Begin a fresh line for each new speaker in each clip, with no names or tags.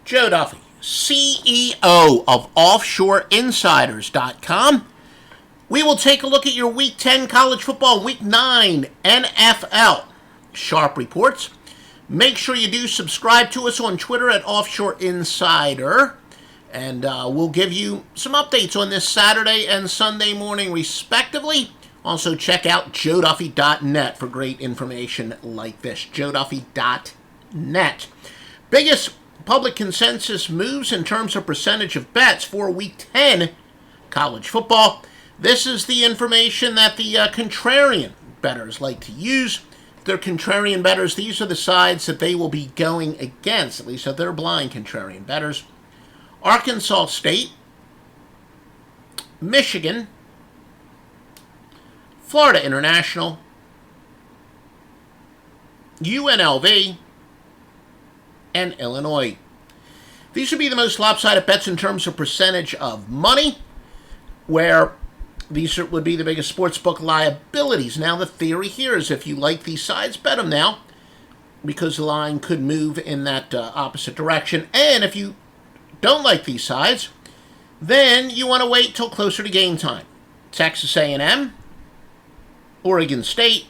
Joe Duffy, CEO of offshoreinsiders.com. We will take a look at your Week 10 college football, Week 9 NFL sharp reports. Make sure you do subscribe to us on Twitter at Offshore Insider. And we'll give you some updates on this Saturday and Sunday morning, respectively. Also, check out joeduffy.net for great information like this. joeduffy.net. Biggest public consensus moves in terms of percentage of bets for Week 10 college football. This is the information that the contrarian bettors like to use. If they're contrarian bettors, these are the sides that they will be going against, at least if they're blind contrarian bettors. Arkansas State, Michigan, Florida International, UNLV, and Illinois. These would be the most lopsided bets in terms of percentage of money, where these would be the biggest sportsbook liabilities. Now, the theory here is if you like these sides, bet them now, because the line could move in that opposite direction. And if you don't like these sides, then you want to wait till closer to game time. Texas A&M, Oregon State,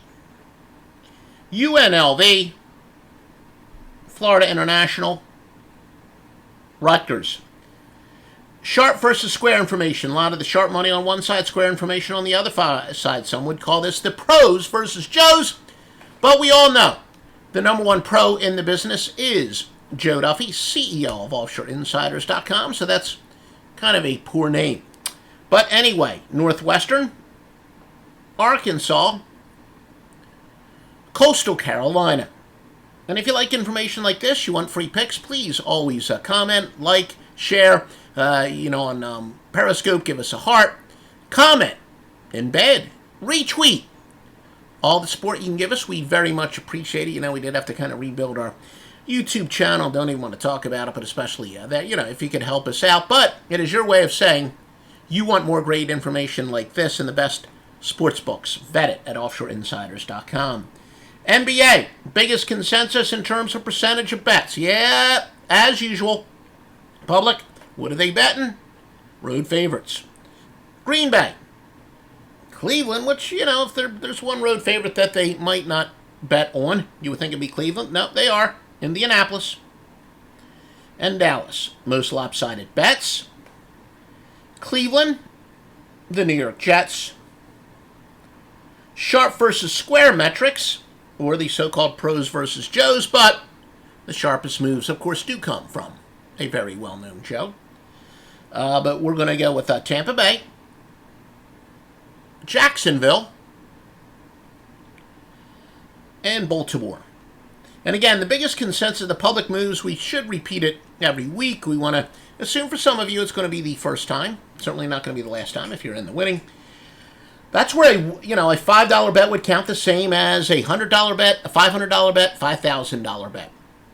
UNLV, Florida International, Rutgers. Sharp versus square information. A lot of the sharp money on one side, square information on the other side. Some would call this the pros versus Joes. But we all know the number one pro in the business is Joe Duffy, CEO of offshoreinsiders.com. So that's kind of a poor name. But anyway, Northwestern, Arkansas, Coastal Carolina. And if you like information like this, you want free picks, please always comment, like, share. On Periscope, give us a heart. Comment, embed, retweet. All the support you can give us, we very much appreciate it. We did have to kind of rebuild our YouTube channel. Don't even want to talk about it, but especially that, if you could help us out. But it is your way of saying you want more great information like this and the best sports books. Vet it at offshoreinsiders.com. NBA, biggest consensus in terms of percentage of bets. Yeah, as usual. Public, what are they betting? Road favorites. Green Bay. Cleveland, which, if there's one road favorite that they might not bet on, you would think it'd be Cleveland. No, they are. Indianapolis. And Dallas. Most lopsided bets. Cleveland. The New York Jets. Sharp versus square metrics, or the so-called pros versus Joes, but the sharpest moves, of course, do come from a very well-known Joe. But we're going to go with Tampa Bay, Jacksonville, and Baltimore. And again, the biggest consensus of the public moves, we should repeat it every week. We want to assume for some of you it's going to be the first time. Certainly not going to be the last time if you're in the winning. That's where a $5 bet would count the same as a $100 bet, a $500 bet, $5,000 bet.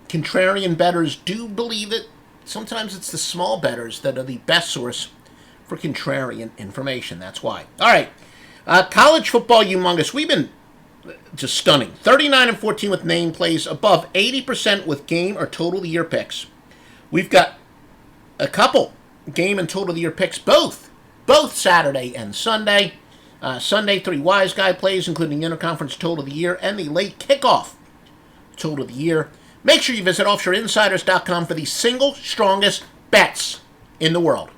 Contrarian bettors do believe that sometimes it's the small bettors that are the best source for contrarian information. That's why. All right. College football humongous. We've been just stunning. 39-14 with name plays, above 80% with game or total of the year picks. We've got a couple game and total of the year picks, both Saturday and Sunday. Sunday, 3 wise guy plays, including interconference total of the year and the late kickoff total of the year. Make sure you visit offshoreinsiders.com for the single strongest bets in the world.